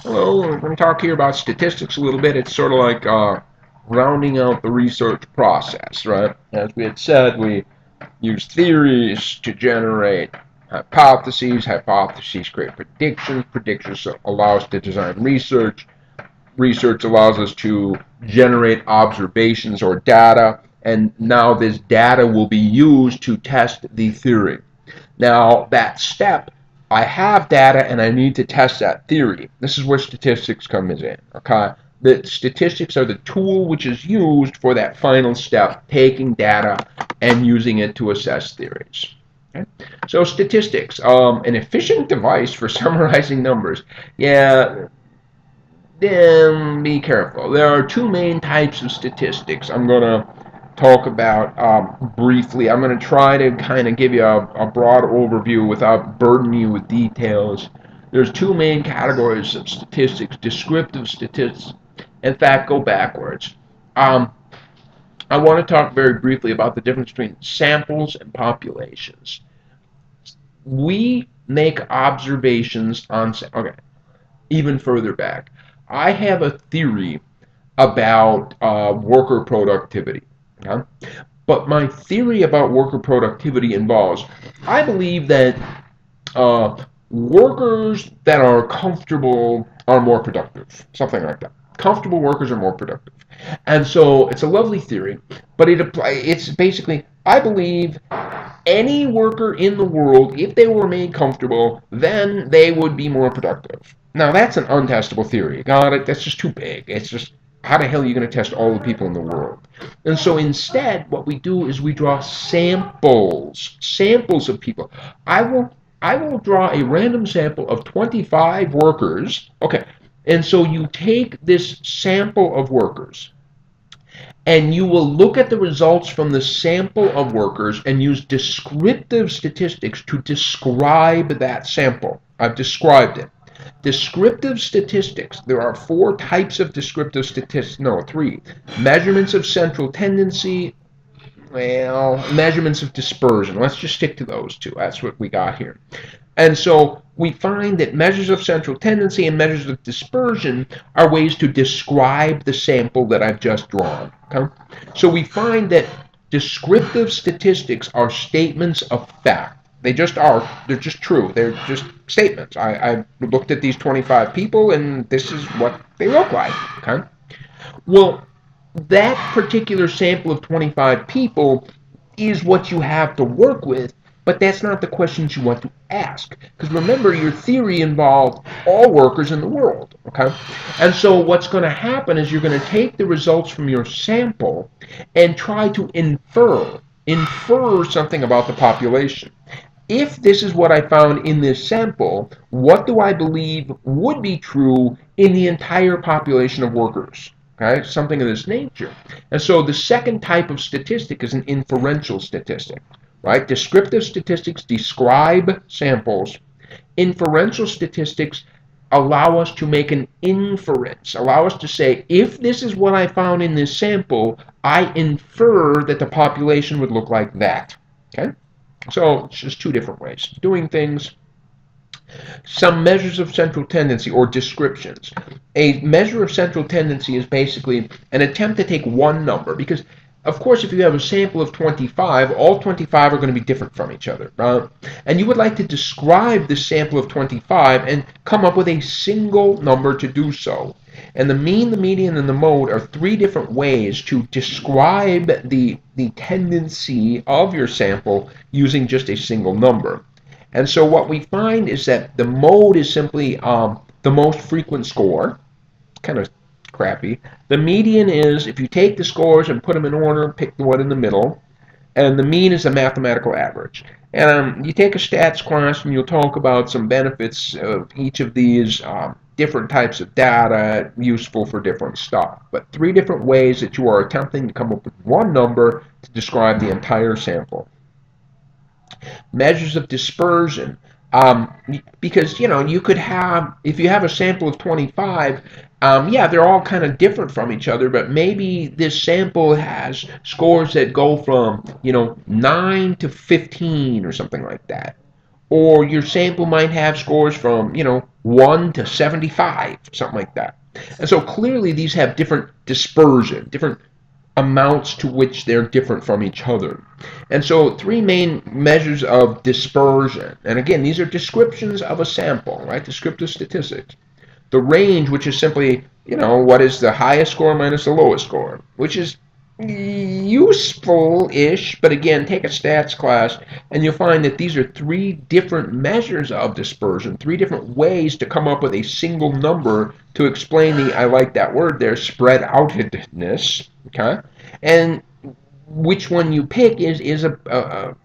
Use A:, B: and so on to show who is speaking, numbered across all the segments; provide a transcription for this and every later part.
A: Hello, we're going to talk here about statistics a little bit. It's sort of like rounding out the research process, right? As we had said, we use theories to generate hypotheses. Hypotheses create predictions. Predictions allow us to design research. Research allows us to generate observations or data. And now this data will be used to test the theory. Now, that step, I have data and I need to test that theory. This is where statistics comes in, okay? The statistics are the tool which is used for that final step, taking data and using it to assess theories. Okay? So statistics, an efficient device for summarizing numbers. Yeah, then be careful. There are two main types of statistics I'm going to talk about briefly. I'm going to try to kind of give you a broad overview without burdening you with details. There's two main categories of statistics: descriptive statistics. In fact, go backwards. Um, I want to talk very briefly about the difference between samples and populations. We make observations on, okay, even further back. I have a theory about worker productivity. Okay? But my theory about worker productivity involves I believe that workers that are comfortable are more productive, something like that. Comfortable workers are more productive. And so it's a lovely theory, but it's basically, I believe any worker in the world, if they were made comfortable, then they would be more productive. Now, that's an untestable theory. Got it? That's just too big. It's just, how the hell are you going to test all the people in the world? And so instead, what we do is we draw samples of people. I will, I will draw a random sample of 25 workers. Okay, and so you take this sample of workers, and you will look at the results from the sample of workers and use descriptive statistics to describe that sample. I've described it. Descriptive statistics. There are four types of descriptive statistics. No, three. Measurements of central tendency. Well, measurements of dispersion. Let's just stick to those two. That's what we got here. And so we find that measures of central tendency and measures of dispersion are ways to describe the sample that I've just drawn. Okay? So we find that descriptive statistics are statements of fact. They just are. They're just true. They're just statements. I looked at these 25 people, and this is what they look like. Okay? Well, that particular sample of 25 people is what you have to work with, but that's not the questions you want to ask. Because remember, your theory involved all workers in the world, okay? And so what's going to happen is you're going to take the results from your sample and try to infer something about the population. If this is what I found in this sample, what do I believe would be true in the entire population of workers? Okay, something of this nature. And so the second type of statistic is an inferential statistic, right? Descriptive statistics describe samples. Inferential statistics allow us to make an inference, allow us to say, if this is what I found in this sample, I infer that the population would look like that. Okay? So it's just two different ways of doing things. Some measures of central tendency or descriptions. A measure of central tendency is basically an attempt to take one number because, of course, if you have a sample of 25, all 25 are going to be different from each other. And you would like to describe this sample of 25 and come up with a single number to do so. And the mean, the median, and the mode are three different ways to describe the tendency of your sample using just a single number. And so what we find is that the mode is simply the most frequent score, kind of crappy. The median is, if you take the scores and put them in order, pick the one in the middle. And the mean is the mathematical average. And you take a stats class and you'll talk about some benefits of each of these different types of data useful for different stuff. But three different ways that you are attempting to come up with one number to describe the entire sample. Measures of dispersion. Because, you could have, if you have a sample of 25, yeah, they're all kind of different from each other, but maybe this sample has scores that go from, 9 to 15 or something like that. or your sample might have scores from, 1 to 75, something like that. And so clearly these have different dispersion, different amounts to which they're different from each other. And so three main measures of dispersion, and again, these are descriptions of a sample, right? Descriptive statistics. The range, which is simply, what is the highest score minus the lowest score, which is useful-ish, but again, take a stats class and you'll find that these are three different measures of dispersion, three different ways to come up with a single number to explain the, I like that word there, spread outedness, okay? And which one you pick is a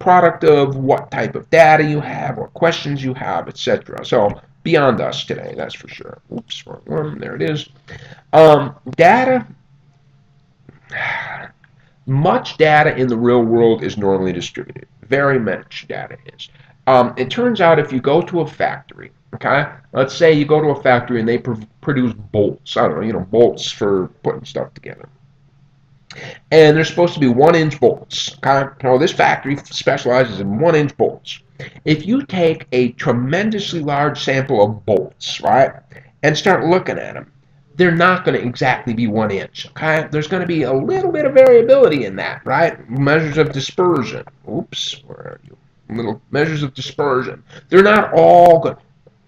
A: product of what type of data you have, what questions you have, etc. So beyond us today, that's for sure. Oops, wrong one, there it is. Data. Much data in the real world is normally distributed. Very much data is. It turns out if you go to a factory, okay, let's say you go to a factory and they produce bolts. I don't know, bolts for putting stuff together. And they're supposed to be 1-inch bolts. Okay? So this factory specializes in 1-inch bolts. If you take a tremendously large sample of bolts, right, and start looking at them, they're not going to exactly be 1 inch. Okay, there's going to be a little bit of variability in that, right? Measures of dispersion. Oops, where are you? Little measures of dispersion. They're not all good.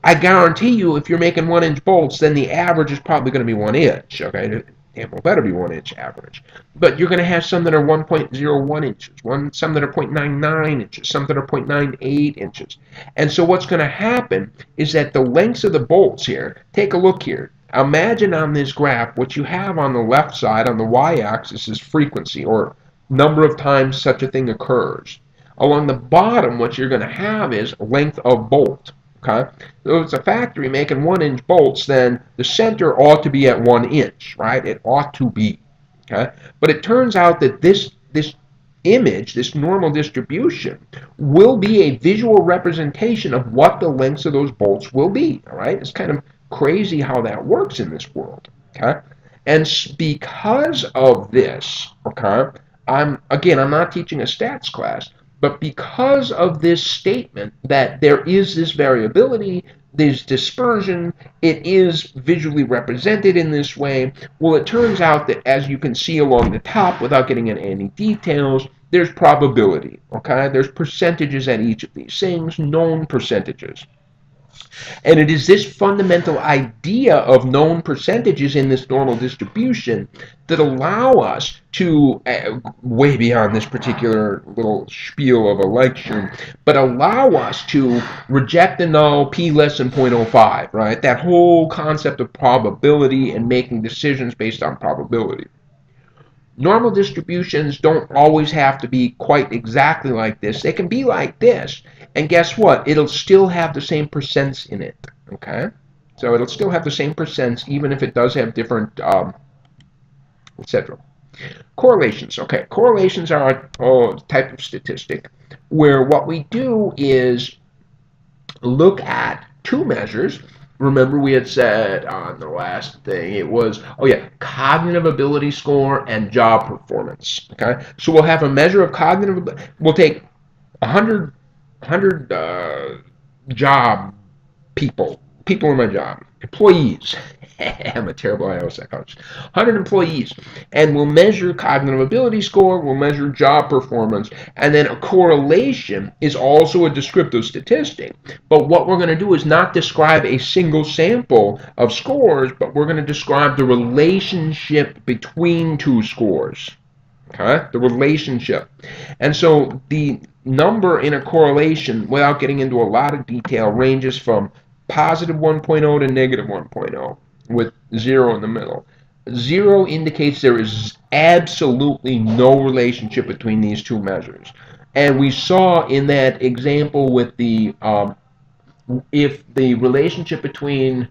A: I guarantee you, if you're making 1-inch bolts, then the average is probably going to be 1 inch. Okay, damn well better be 1 inch average. But you're going to have some that are 1.01 inches, some that are 0.99 inches, some that are 0.98 inches. And so what's going to happen is that the lengths of the bolts here, take a look here. Imagine on this graph, what you have on the left side, on the y-axis, is frequency, or number of times such a thing occurs. Along the bottom, what you're going to have is length of bolt. Okay? So if it's a factory making 1-inch bolts, then the center ought to be at 1 inch, right? It ought to be. Okay? But it turns out that this image, this normal distribution, will be a visual representation of what the lengths of those bolts will be. All right? It's kind of crazy how that works in this world. Okay? And because of this, okay, I'm not teaching a stats class, but because of this statement that there is this variability, there's dispersion, it is visually represented in this way, well, it turns out that, as you can see along the top, without getting into any details, there's probability, okay? There's percentages at each of these things, known percentages. And it is this fundamental idea of known percentages in this normal distribution that allow us to, way beyond this particular little spiel of a lecture, but allow us to reject the null p less than 0.05, right? That whole concept of probability and making decisions based on probability. Normal distributions don't always have to be quite exactly like this. They can be like this, and guess what? It'll still have the same percents in it, okay? So it'll still have the same percents even if it does have different, etc. Correlations, okay. Correlations are a type of statistic where what we do is look at two measures. Remember we had said on the last thing, it was, cognitive ability score and job performance, okay? So we'll have a measure of cognitive ability. We'll take 100 job people in my job, employees. I'm a terrible IO psychologist. 100 employees, and we'll measure cognitive ability score, we'll measure job performance, and then a correlation is also a descriptive statistic. But what we're going to do is not describe a single sample of scores, but we're going to describe the relationship between two scores. Okay? The relationship. And so the number in a correlation, without getting into a lot of detail, ranges from positive 1.0 to negative 1.0 with 0 in the middle. 0 indicates there is absolutely no relationship between these two measures. And we saw in that example with the, if the relationship between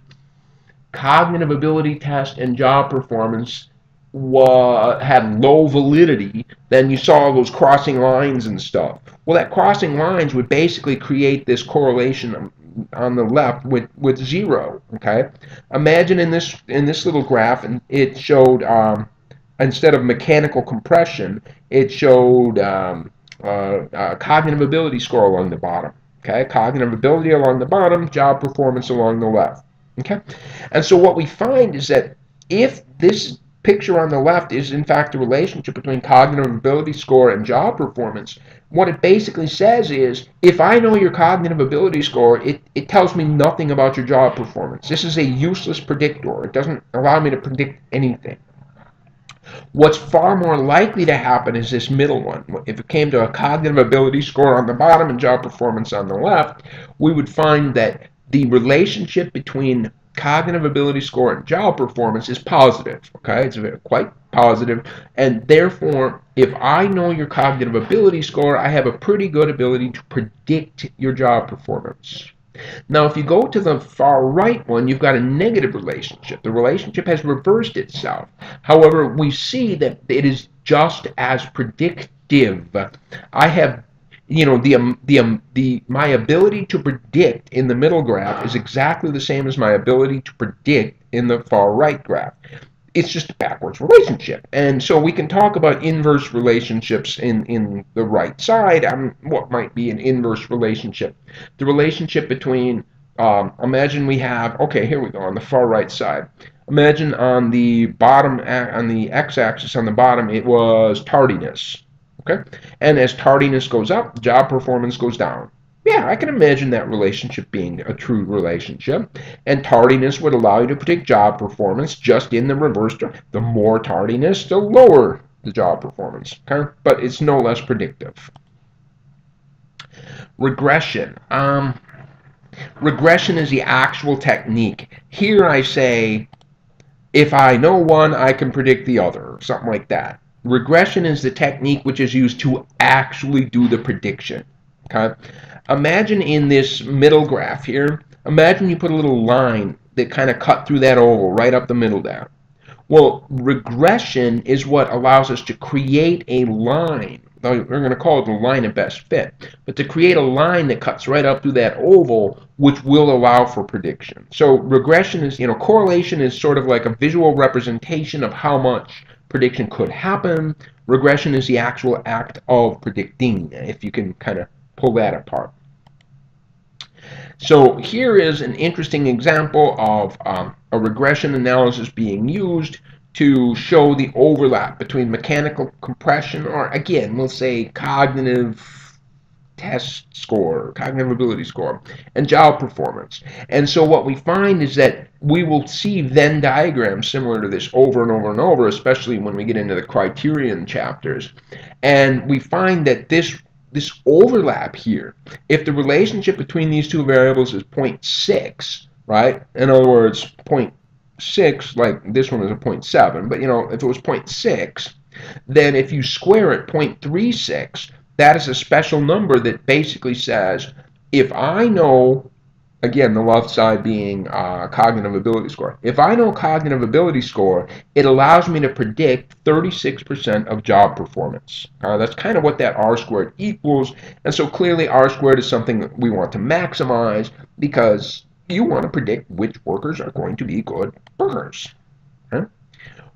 A: cognitive ability test and job performance had low validity, then you saw those crossing lines and stuff. Well, that crossing lines would basically create this correlation on the left with 0. Okay, imagine in this little graph, and it showed instead of mechanical compression, it showed cognitive ability score along the bottom. Okay, cognitive ability along the bottom, job performance along the left. Okay, and so what we find is that if this picture on the left is in fact the relationship between cognitive ability score and job performance, what it basically says is if I know your cognitive ability score, it tells me nothing about your job performance. This is a useless predictor. It doesn't allow me to predict anything. What's far more likely to happen is this middle one. If it came to a cognitive ability score on the bottom and job performance on the left, we would find that the relationship between cognitive ability score and job performance is positive. Okay, it's quite positive, and therefore, if I know your cognitive ability score, I have a pretty good ability to predict your job performance. Now, if you go to the far right one, you've got a negative relationship. The relationship has reversed itself. However, we see that it is just as predictive. I have, my ability to predict in the middle graph is exactly the same as my ability to predict in the far right graph. It's just a backwards relationship. And so we can talk about inverse relationships in the right side. What might be an inverse relationship? The relationship between, imagine we have, okay, here we go, on the far right side. Imagine on the bottom, on the x-axis on the bottom, it was tardiness. Okay? And as tardiness goes up, job performance goes down. Yeah, I can imagine that relationship being a true relationship. And tardiness would allow you to predict job performance just in the reverse. The more tardiness, the lower the job performance. Okay? But it's no less predictive. Regression. Regression is the actual technique. Here I say, if I know one, I can predict the other, something like that. Regression is the technique which is used to actually do the prediction. Okay? Imagine in this middle graph here, imagine you put a little line that kind of cut through that oval right up the middle there. Well, regression is what allows us to create a line. We're going to call it the line of best fit, but to create a line that cuts right up through that oval, which will allow for prediction. So regression is, correlation is sort of like a visual representation of how much prediction could happen. Regression is the actual act of predicting, if you can kind of pull that apart. So here is an interesting example of a regression analysis being used to show the overlap between mechanical compression, or again, we'll say cognitive test score, cognitive ability score, and job performance. And so what we find is that we will see Venn diagrams similar to this over and over and over, especially when we get into the criterion chapters. And we find that this overlap here, if the relationship between these two variables is 0.6, right? In other words, 0.6, like this one is a 0.7, but if it was 0.6, then if you square it 0.36, that is a special number that basically says, if I know, again, the left side being cognitive ability score. If I know cognitive ability score, it allows me to predict 36% of job performance. That's kind of what that R squared equals. And so clearly R squared is something that we want to maximize because you want to predict which workers are going to be good workers. Okay?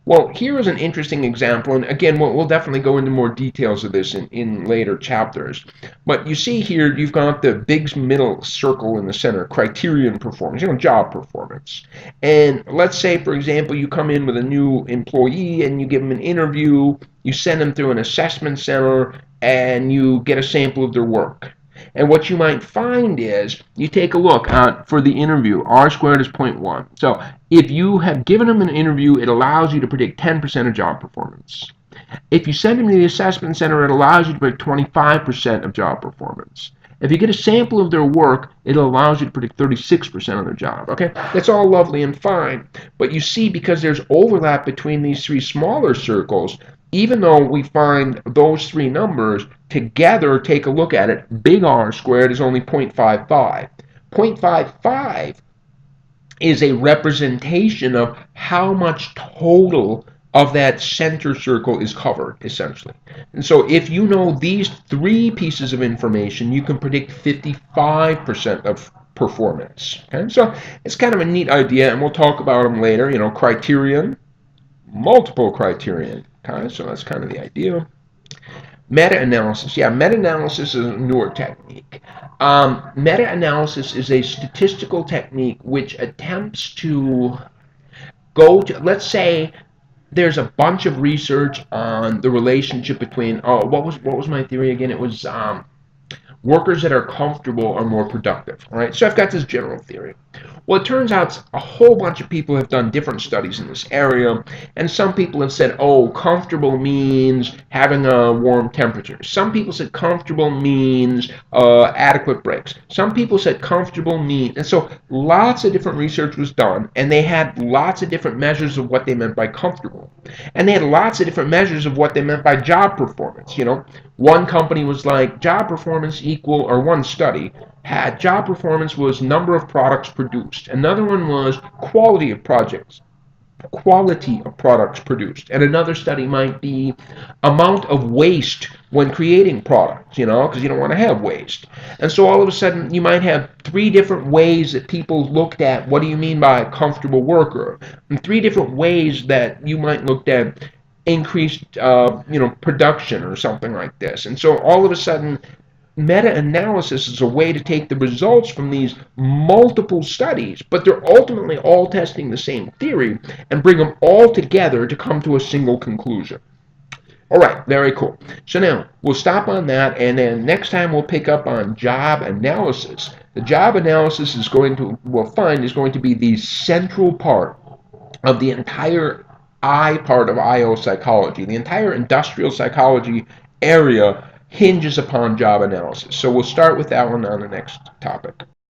A: Well, here is an interesting example, and again, we'll definitely go into more details of this in later chapters. But you see here, you've got the big middle circle in the center, criterion performance, job performance. And let's say, for example, you come in with a new employee and you give them an interview, you send them through an assessment center, and you get a sample of their work. And what you might find is, you take a look for the interview, R squared is 0.1. So if you have given them an interview, it allows you to predict 10% of job performance. If you send them to the assessment center, it allows you to predict 25% of job performance. If you get a sample of their work, it allows you to predict 36% of their job. Okay, that's all lovely and fine. But you see, because there's overlap between these three smaller circles, even though we find those three numbers together, take a look at it, big R squared is only 0.55. 0.55 is a representation of how much total of that center circle is covered, essentially. And so if you know these three pieces of information, you can predict 55% of performance. Okay? So it's kind of a neat idea, and we'll talk about them later. Criterion, multiple criterion. Okay? So that's kind of the idea. Meta-analysis, yeah, meta-analysis is a newer technique. Meta-analysis is a statistical technique which attempts to go to, let's say, there's a bunch of research on the relationship between, oh, what was my theory again? It was workers that are comfortable are more productive. All right, so I've got this general theory. Well, it turns out a whole bunch of people have done different studies in this area, and some people have said, oh, comfortable means having a warm temperature. Some people said comfortable means adequate breaks. Some people said comfortable means, and so lots of different research was done, and they had lots of different measures of what they meant by comfortable. And they had lots of different measures of what they meant by job performance. One company was like job performance equal, or one study had job performance was number of products produced. Another one was quality of products produced. And another study might be amount of waste when creating products, because you don't want to have waste. And so all of a sudden you might have three different ways that people looked at what do you mean by a comfortable worker, and three different ways that you might look at increased production or something like this. And so all of a sudden meta-analysis is a way to take the results from these multiple studies, but they're ultimately all testing the same theory, and bring them all together to come to a single conclusion. All right, very cool. So now we'll stop on that, and then next time we'll pick up on job analysis. The job analysis we'll find is going to be the central part of the entire I part of IO psychology. The entire industrial psychology area hinges upon job analysis. So we'll start with that one on the next topic.